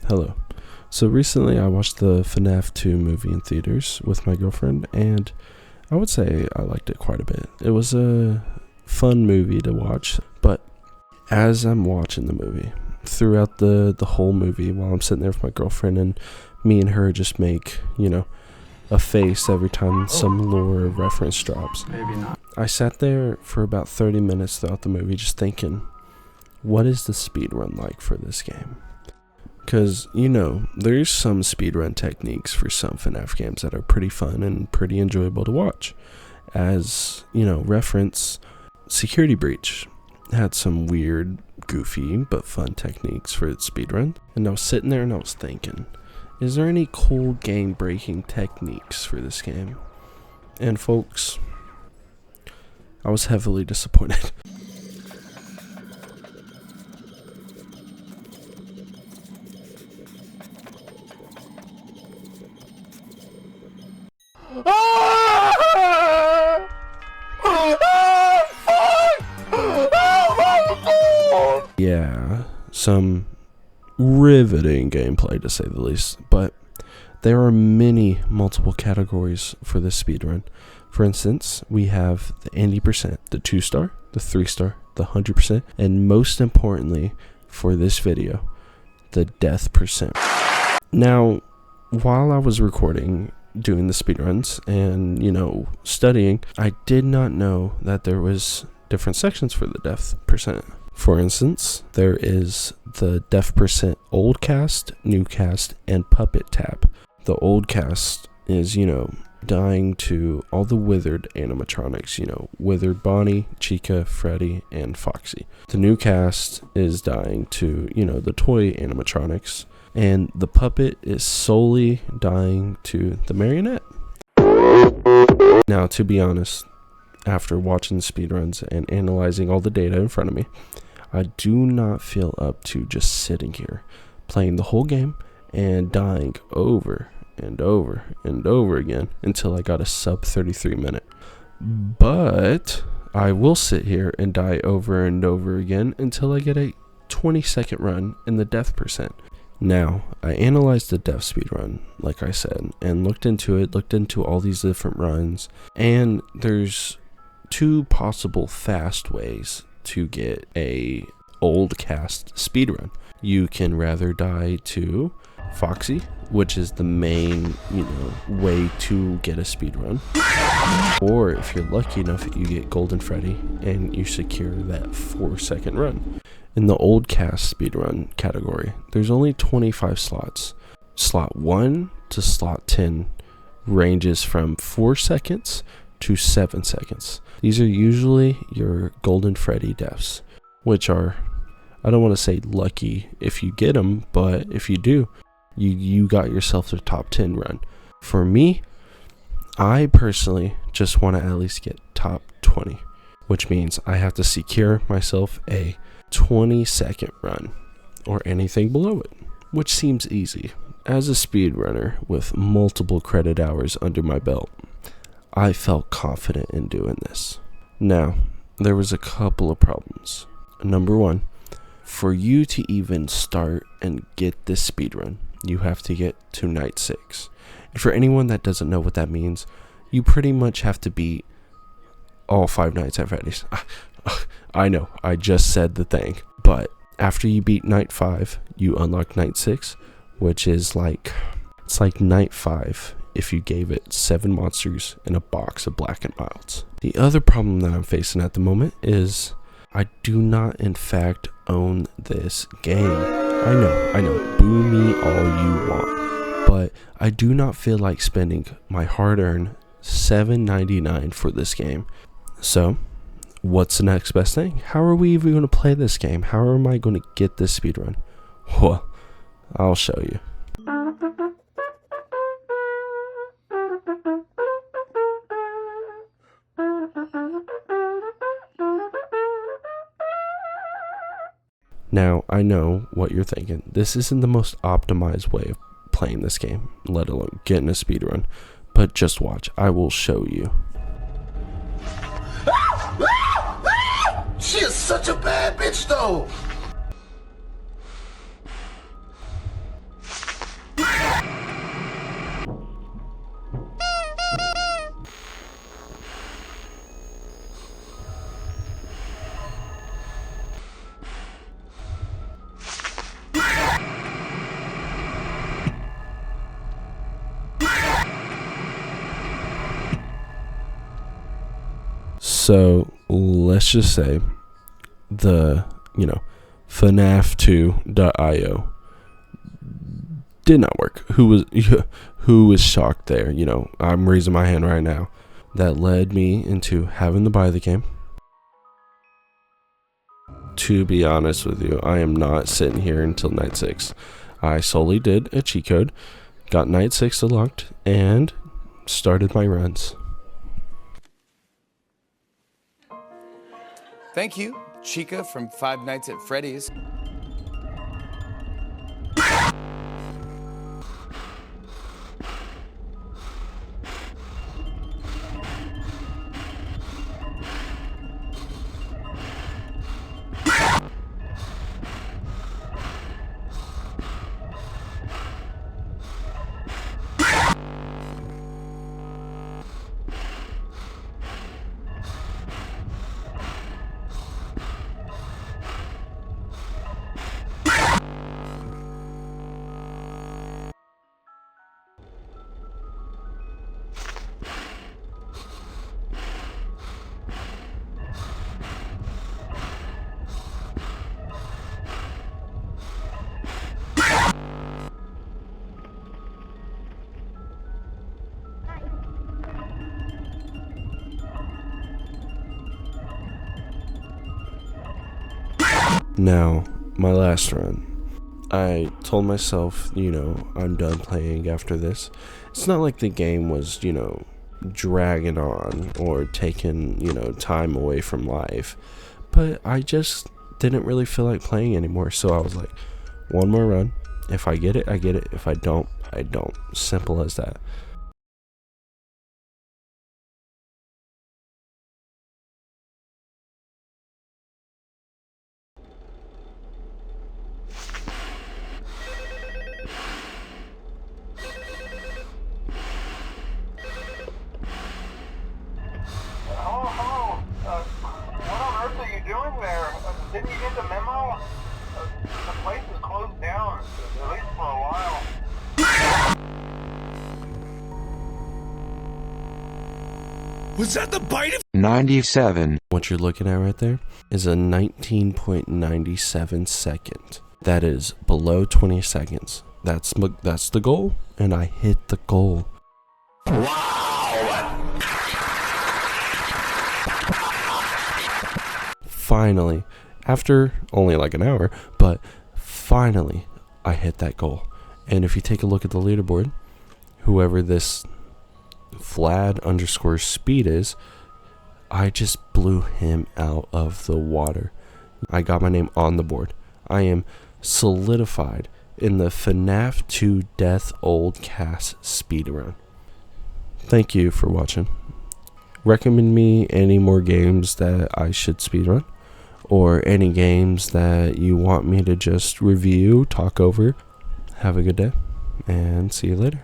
Hello. So recently I watched the FNAF 2 movie in theaters with my girlfriend, and I would say I liked it quite a bit. It was a fun movie to watch, but as I'm watching the movie, throughout the whole movie, while I'm sitting there with my girlfriend and me and her just make, a face every time some lore reference drops. Maybe not. I sat there for about 30 minutes throughout the movie just thinking, what is the speedrun like for this game? Because, there's some speedrun techniques for some FNAF games that are pretty fun and pretty enjoyable to watch. As, reference, Security Breach had some weird, goofy, but fun techniques for its speedrun. And I was sitting there and I was thinking, is there any cool game-breaking techniques for this game? And folks, I was heavily disappointed. Yeah, some riveting gameplay to say the least, but there are multiple categories for this speedrun. For instance, we have the 80%, the 2-star, the 3-star, the 100%, and most importantly for this video, the death percent. Now, while I was recording, doing the speedruns and, studying, I did not know that there was different sections for the death percent. For instance, there is the death percent old cast, new cast, and puppet tab. The old cast is, dying to all the withered animatronics, withered Bonnie, Chica, Freddy, and Foxy. The new cast is dying to, the toy animatronics, and the puppet is solely dying to the marionette. Now, to be honest, after watching the speedruns and analyzing all the data in front of me, I do not feel up to just sitting here playing the whole game and dying over and over and over again until I got a sub 33 minute. But I will sit here and die over and over again until I get a 20-second run in the death percent. Now, I analyzed the death speed run, like I said, and looked into all these different runs, and there's two possible fast ways to get a old cast speedrun. You can rather die to Foxy, which is the main, way to get a speedrun. Or if you're lucky enough, you get Golden Freddy and you secure that 4-second run. In the old cast speedrun category, there's only 25 slots. Slot 1 to slot 10 ranges from 4 seconds to 7 seconds. These are usually your Golden Freddy deaths, which are, I don't want to say lucky if you get them, but if you do, you got yourself the top 10 run. For me, I personally just want to at least get top 20, which means I have to secure myself a 20-second run or anything below it, which seems easy. As a speedrunner with multiple credit hours under my belt, I felt confident in doing this. Now, there was a couple of problems. Number one, for you to even start and get this speedrun, you have to get to night 6. And for anyone that doesn't know what that means, you pretty much have to beat all 5 nights at Freddys. I know, I just said the thing. But after you beat night 5, you unlock night 6, which is it's like night 5 if you gave it 7 monsters in a box of Black and Milds. The other problem that I'm facing at the moment is I do not in fact own this game. I know, boo me all you want, but I do not feel like spending my hard-earned $7.99 for this game. So, what's the next best thing? How are we even going to play this game? How am I going to get this speedrun? Well, I'll show you. Now, I know what you're thinking. This isn't the most optimized way of playing this game, let alone getting a speedrun. But just watch. I will show you. She is such a bad bitch, though. So let's just say the, FNAF2.io did not work. Who was shocked there? I'm raising my hand right now. That led me into having to buy the game. To be honest with you, I am not sitting here until night 6. I solely did a cheat code, got night 6 unlocked, and started my runs. Thank you, Chica from Five Nights at Freddy's. Now, my last run. I told myself, I'm done playing after this. It's not like the game was, dragging on or taking, time away from life. But I just didn't really feel like playing anymore. So I was like, one more run. If I get it, I get it. If I don't, I don't. Simple as that. Didn't you get the memo? The place is closed down, at least for a while. Was that the bite of 97? What you're looking at right there is a 19.97 second. That is below 20 seconds. That's the goal, and I hit the goal. Wow! Finally, after only like an hour, but finally I hit that goal. And if you take a look at the leaderboard, whoever this Vlad_speed is, I just blew him out of the water. I got my name on the board. I am solidified in the FNAF 2 Death Old Cast speedrun. Thank you for watching. Recommend me any more games that I should speedrun, or any games that you want me to just review, talk over. Have a good day, and see you later.